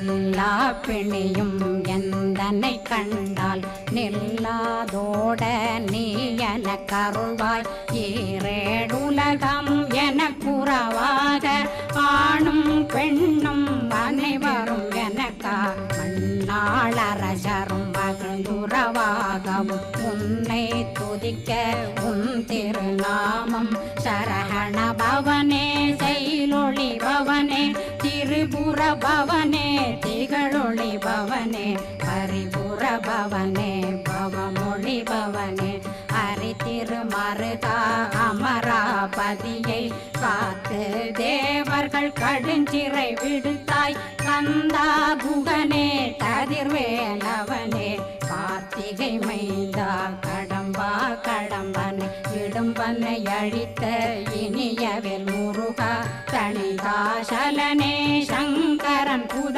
எல்லா பிணியும் எந்தனை கண்டால் நில்லாதோட நீ என கருள்வாய். ஈரேடுலகம் என புறவாக ஆணும் பெண்ணும் அனைவரும் எனக்கா மண்ணாளரசரும் மகிழ்ந்துறவாகவும் உன்னை துதிக்க உன் திருநாமம் சரஹண பவனே செயலொளி பவனே திரிபுர பவனே திகழொளி பவனே பரிபுர பவனே பவமொழி பவனே ஹரி திருமருகா அமராபதியை காத்து தேவர்கள் கடுஞ்சிறை விடுத்தாய். கந்தா குகனே கதிர்வேலவனே கார்த்திகை மைந்தா கடம்பா கடம்பனை இடும்பனை அழித்த இனியவேல் முருகா தணிகாசலனே சங்கரன் புதல்